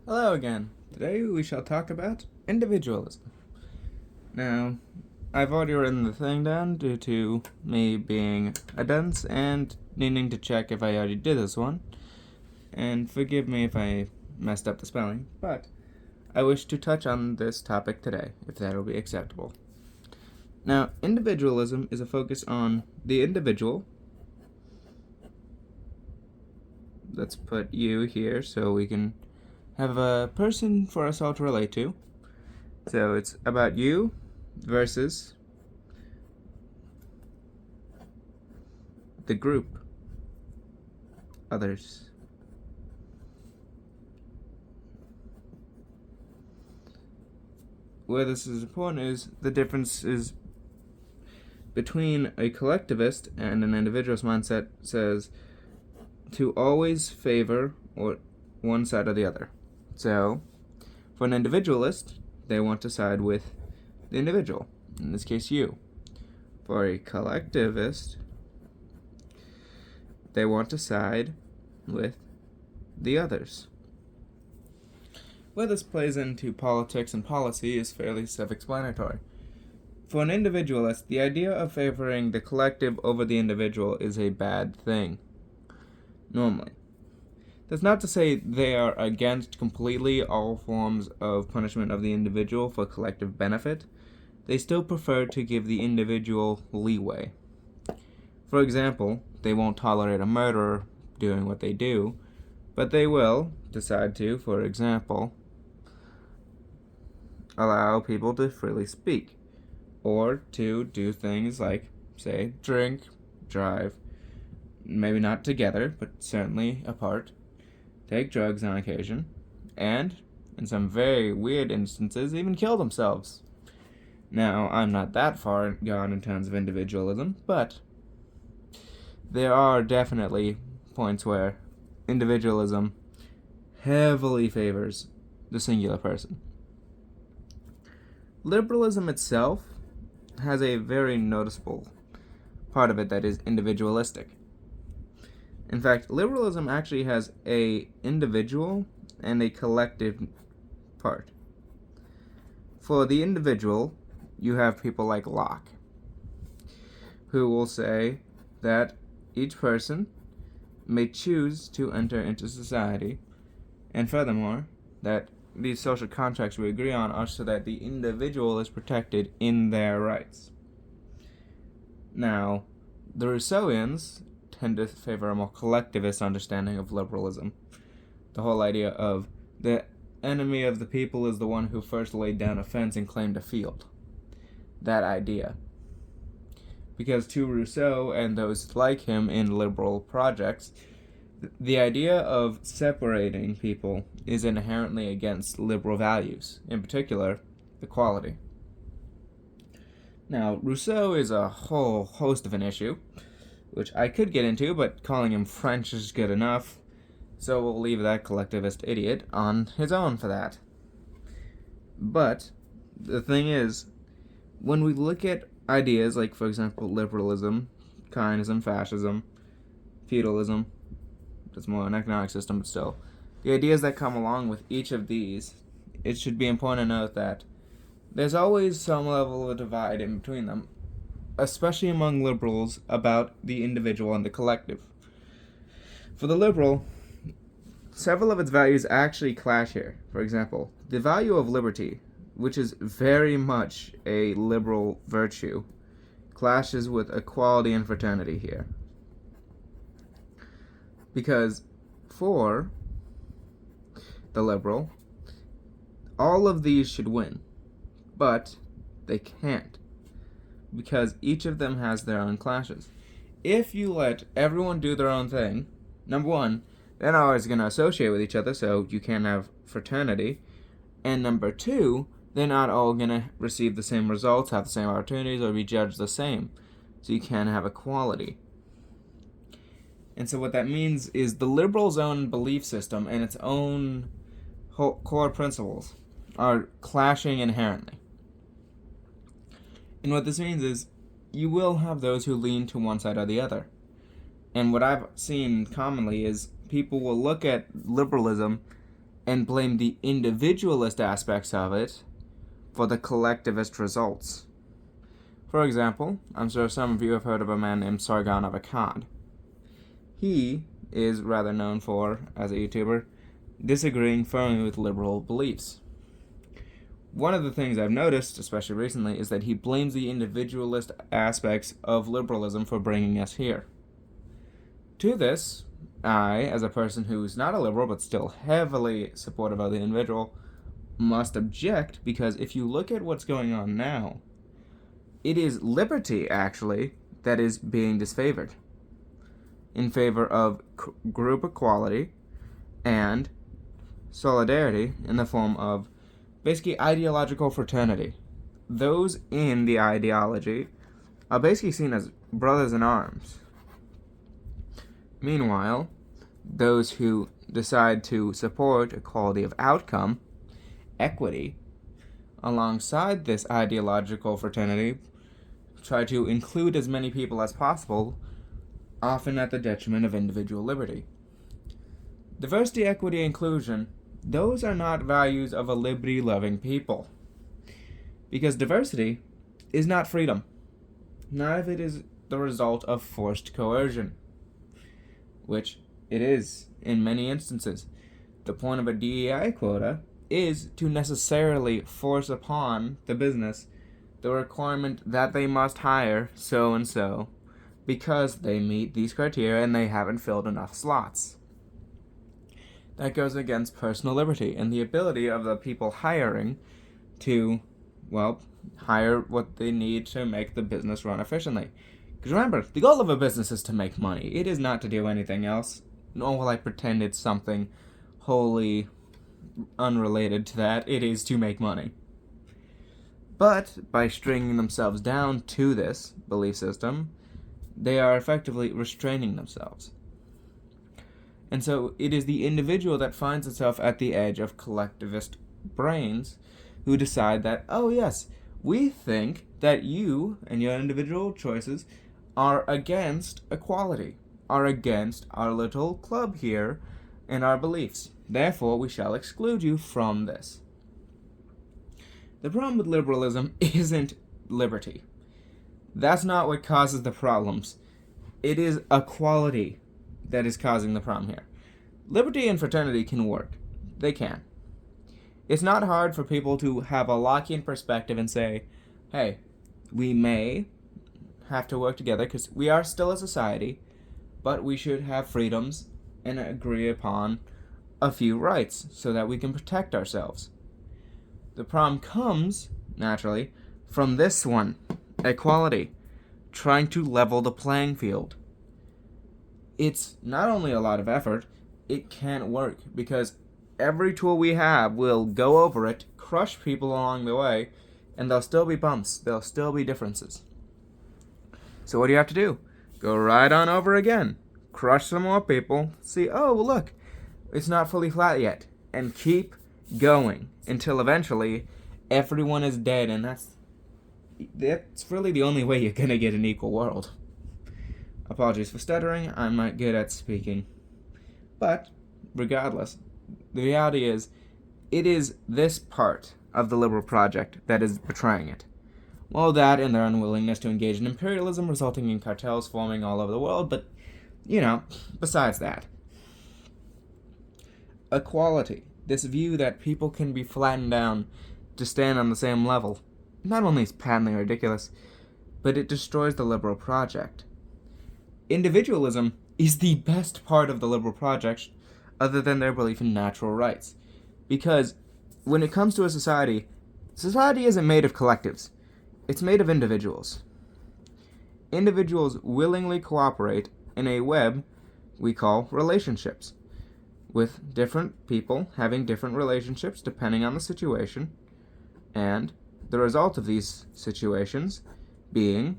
Hello again. Today we shall talk about individualism. Now, I've already written the thing down due to me being a dunce and needing to check if I already did this one. And forgive me if I messed up the spelling, but I wish to touch on this topic today, if that will be acceptable. Now, individualism is a focus on the individual. Let's put you here so we can have a person for us all to relate to. So it's about you versus the group, others. Where this is important is the difference is between a collectivist and an individualist mindset says to always favor or one side or the other. So, for an individualist, they want to side with the individual, in this case you. For a collectivist, they want to side with the others. Where this plays into politics and policy is fairly self-explanatory. For an individualist, the idea of favoring the collective over the individual is a bad thing, normally. That's not to say they are against completely all forms of punishment of the individual for collective benefit. They still prefer to give the individual leeway. For example, they won't tolerate a murderer doing what they do, but they will decide to, for example, allow people to freely speak, or to do things like, say, drink, drive, maybe not together, but certainly apart, take drugs on occasion, and, in some very weird instances, even kill themselves. Now, I'm not that far gone in terms of individualism, but there are definitely points where individualism heavily favors the singular person. Liberalism itself has a very noticeable part of it that is individualistic. In fact, liberalism actually has a individual and a collective part. For the individual, you have people like Locke, who will say that each person may choose to enter into society, and furthermore, that these social contracts we agree on are so that the individual is protected in their rights. Now, the Rousseauians tend to favor a more collectivist understanding of liberalism. The whole idea of the enemy of the people is the one who first laid down a fence and claimed a field. That idea. Because to Rousseau and those like him in liberal projects, the idea of separating people is inherently against liberal values, in particular, equality. Now, Rousseau is a whole host of an issue, which I could get into, but calling him French is good enough, so we'll leave that collectivist idiot on his own for that. But the thing is, when we look at ideas like, for example, liberalism, communism, fascism, feudalism, that's more an economic system, but still, the ideas that come along with each of these, it should be important to note that there's always some level of a divide in between them, especially among liberals, about the individual and the collective. For the liberal, several of its values actually clash here. For example, the value of liberty, which is very much a liberal virtue, clashes with equality and fraternity here. Because for the liberal, all of these should win, but they can't, because each of them has their own clashes. If you let everyone do their own thing, number one, they're not always going to associate with each other, so you can't have fraternity. And number two, they're not all going to receive the same results, have the same opportunities, or be judged the same. So you can't have equality. And so what that means is the liberal's own belief system and its own core principles are clashing inherently. And what this means is you will have those who lean to one side or the other. And what I've seen commonly is people will look at liberalism and blame the individualist aspects of it for the collectivist results. For example, I'm sure some of you have heard of a man named Sargon of Akkad. He is rather known for, as a YouTuber, disagreeing firmly with liberal beliefs. One of the things I've noticed, especially recently, is that he blames the individualist aspects of liberalism for bringing us here. To this, I, as a person who's not a liberal but still heavily supportive of the individual, must object, because if you look at what's going on now, it is liberty, actually, that is being disfavored in favor of group equality and solidarity in the form of basically ideological fraternity. Those in the ideology are basically seen as brothers in arms. Meanwhile, those who decide to support equality of outcome, equity, alongside this ideological fraternity, try to include as many people as possible, often at the detriment of individual liberty. Diversity, equity, inclusion, those are not values of a liberty-loving people. Because diversity is not freedom. Not if it is the result of forced coercion, which it is in many instances. The point of a DEI quota is to necessarily force upon the business the requirement that they must hire so-and-so because they meet these criteria and they haven't filled enough slots. That goes against personal liberty and the ability of the people hiring to, hire what they need to make the business run efficiently. Because remember, the goal of a business is to make money. It is not to do anything else. Nor will I pretend it's something wholly unrelated to that. It is to make money. But by stringing themselves down to this belief system, they are effectively restraining themselves. And so it is the individual that finds itself at the edge of collectivist brains who decide that, oh yes, we think that you and your individual choices are against equality, are against our little club here and our beliefs. Therefore, we shall exclude you from this. The problem with liberalism isn't liberty. That's not what causes the problems. It is equality that is causing the problem here. Liberty and fraternity can work. They can. It's not hard for people to have a lock-in perspective and say, hey, we may have to work together because we are still a society, but we should have freedoms and agree upon a few rights so that we can protect ourselves. The problem comes, naturally, from this one, equality, trying to level the playing field. It's not only a lot of effort, it can't work because every tool we have will go over it, crush people along the way, and there'll still be bumps, there'll still be differences. So what do you have to do? Go right on over again, crush some more people, see, oh, well, look, it's not fully flat yet, and keep going until eventually everyone is dead, and that's really the only way you're going to get an equal world. Apologies for stuttering, I'm not good at speaking. But, regardless, the reality is, it is this part of the liberal project that is betraying it. Well, that and their unwillingness to engage in imperialism, resulting in cartels forming all over the world, but, besides that. Equality, this view that people can be flattened down to stand on the same level, not only is patently ridiculous, but it destroys the liberal project. Individualism is the best part of the liberal project other than their belief in natural rights. Because when it comes to a society isn't made of collectives. It's made of individuals. Individuals willingly cooperate in a web we call relationships, with different people having different relationships depending on the situation, and the result of these situations being,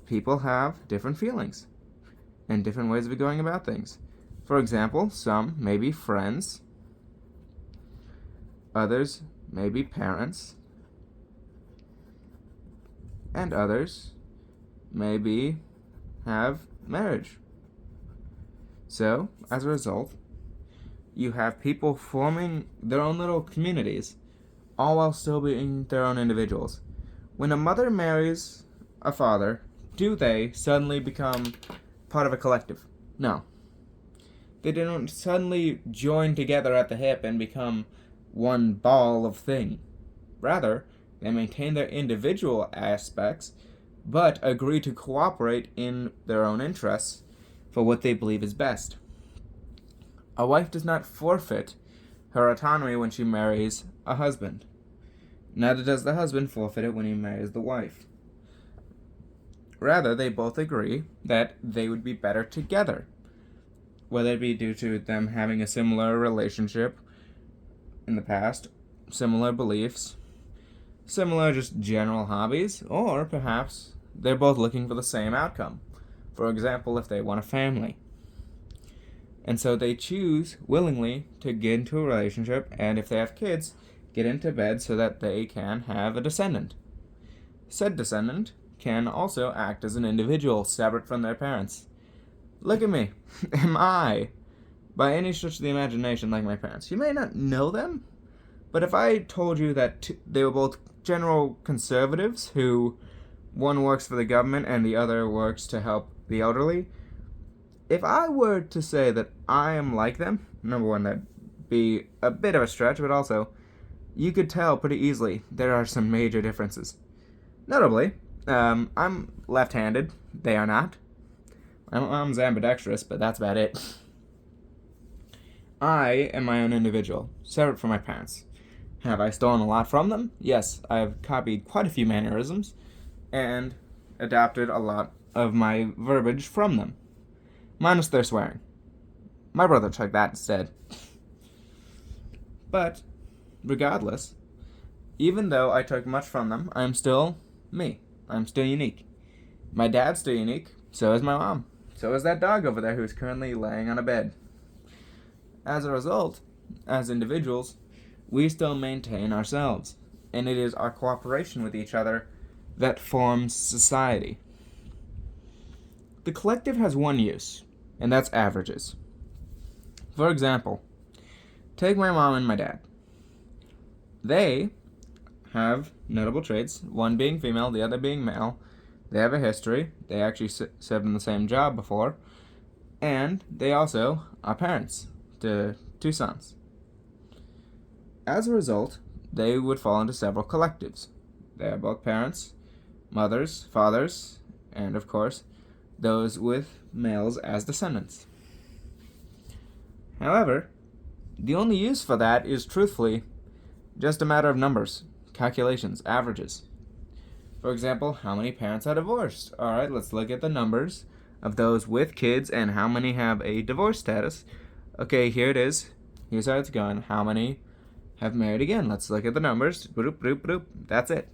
people have different feelings and different ways of going about things. For example, some may be friends, others may be parents, and others maybe have marriage. So, as a result, you have people forming their own little communities, all while still being their own individuals. When a mother marries a father, do they suddenly become part of a collective? No. They don't suddenly join together at the hip and become one ball of thing. Rather, they maintain their individual aspects, but agree to cooperate in their own interests for what they believe is best. A wife does not forfeit her autonomy when she marries a husband. Neither does the husband forfeit it when he marries the wife. Rather, they both agree that they would be better together, whether it be due to them having a similar relationship in the past, similar beliefs, similar just general hobbies, or perhaps they're both looking for the same outcome. For example, if they want a family. And so they choose willingly to get into a relationship, and if they have kids, get into bed so that they can have a descendant. Said descendant can also act as an individual separate from their parents. Look at me. Am I, by any stretch of the imagination, like my parents? You may not know them, but if I told you that they were both general conservatives who one works for the government and the other works to help the elderly, if I were to say that I am like them, number one, that'd be a bit of a stretch, but also, you could tell pretty easily there are some major differences. Notably, I'm left-handed. They are not. My mom's ambidextrous, but that's about it. I am my own individual, separate from my parents. Have I stolen a lot from them? Yes, I have copied quite a few mannerisms and adapted a lot of my verbiage from them, minus their swearing. My brother took that instead. But, regardless, even though I took much from them, I'm still me. I'm still unique. My dad's still unique, so is my mom. So is that dog over there who's currently laying on a bed. As a result, as individuals, we still maintain ourselves, and it is our cooperation with each other that forms society. The collective has one use, and that's averages. For example, take my mom and my dad. They have notable traits, one being female, the other being male. They have a history. They actually served in the same job before. And they also are parents to 2 sons. As a result, they would fall into several collectives. They are both parents, mothers, fathers, and of course, those with males as descendants. However, the only use for that is truthfully just a matter of numbers, calculations, averages. For example, how many parents are divorced? Alright, let's look at the numbers of those with kids and how many have a divorce status. Okay, here it is. Here's how it's going. How many have married again? Let's look at the numbers. Bloop, bloop, bloop. That's it.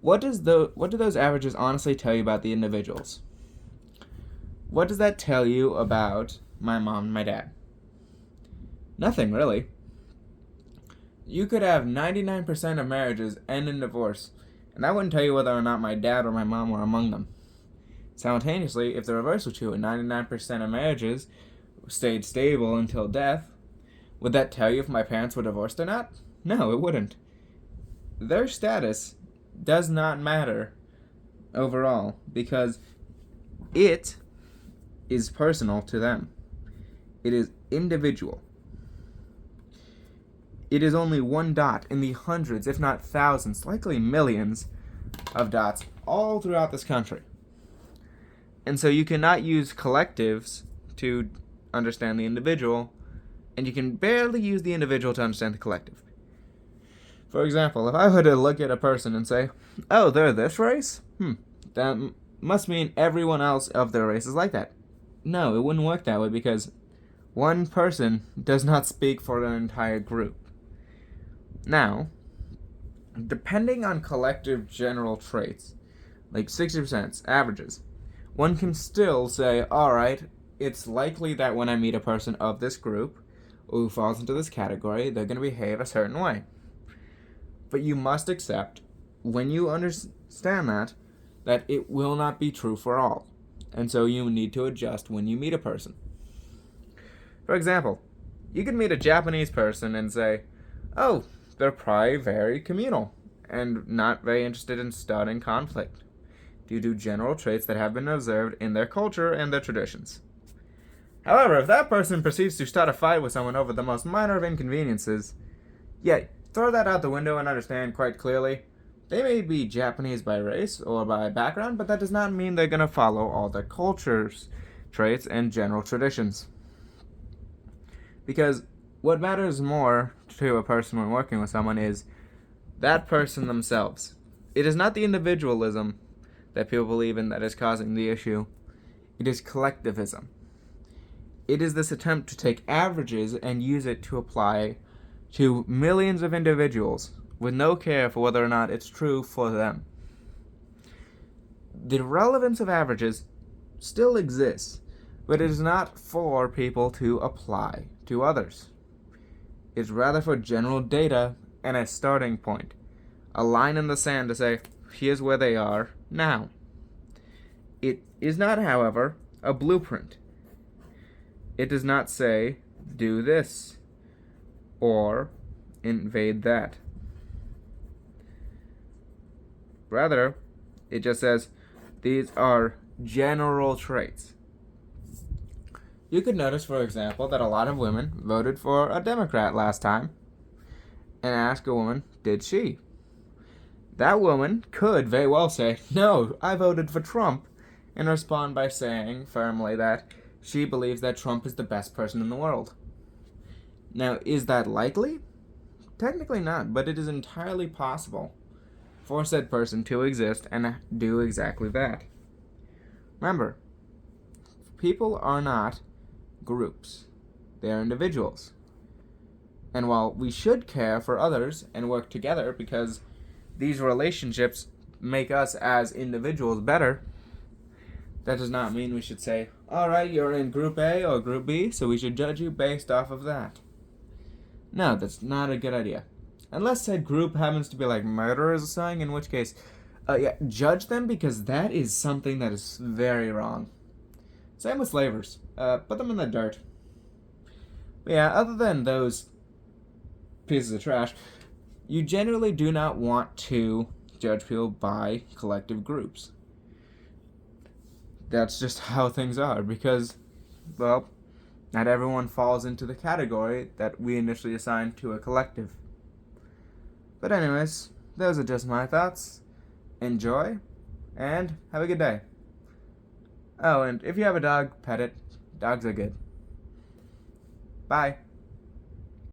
What do those averages honestly tell you about the individuals? What does that tell you about my mom and my dad? Nothing, really. You could have 99% of marriages end in divorce, and that wouldn't tell you whether or not my dad or my mom were among them. Simultaneously, if the reverse were true and 99% of marriages stayed stable until death, would that tell you if my parents were divorced or not? No, it wouldn't. Their status does not matter overall because it is personal to them. It is individual. It is only one dot in the hundreds, if not thousands, likely millions of dots all throughout this country. And so you cannot use collectives to understand the individual, and you can barely use the individual to understand the collective. For example, if I were to look at a person and say, oh, they're this race? That must mean everyone else of their race is like that. No, it wouldn't work that way because one person does not speak for an entire group. Now, depending on collective general traits, like 60% averages, one can still say, alright, it's likely that when I meet a person of this group, who falls into this category, they're going to behave a certain way. But you must accept, when you understand that it will not be true for all. And so you need to adjust when you meet a person. For example, You could meet a Japanese person and say, oh, they're probably very communal and not very interested in starting conflict due to general traits that have been observed in their culture and their traditions. However, if that person proceeds to start a fight with someone over the most minor of inconveniences, yet throw that out the window and understand quite clearly, they may be Japanese by race or by background, but that does not mean they're going to follow all their culture's traits and general traditions. Because what matters more to a person when working with someone is that person themselves. It is not the individualism that people believe in that is causing the issue. It is collectivism. It is this attempt to take averages and use it to apply to millions of individuals with no care for whether or not it's true for them. The relevance of averages still exists, but it is not for people to apply to others. It's rather for general data and a starting point, a line in the sand to say, here's where they are now. It is not, however, a blueprint. It does not say, do this, or invade that. Rather, it just says, these are general traits. You could notice, for example, that a lot of women voted for a Democrat last time, and ask a woman, did she? That woman could very well say, no, I voted for Trump, and respond by saying firmly that she believes that Trump is the best person in the world. Now, is that likely? Technically not, but it is entirely possible for said person to exist and do exactly that. Remember, people are not groups. They are individuals. And while we should care for others and work together because these relationships make us as individuals better, that does not mean we should say, alright, you're in Group A or Group B, so we should judge you based off of that. No, that's not a good idea. Unless said group happens to be like murderers or something, in which case, judge them because that is something that is very wrong. Same with slavers. Put them in the dirt. But yeah, other than those pieces of trash, you generally do not want to judge people by collective groups. That's just how things are because, well, not everyone falls into the category that we initially assigned to a collective. But anyways, those are just my thoughts. Enjoy, and have a good day. Oh, and if you have a dog, pet it. Dogs are good. Bye.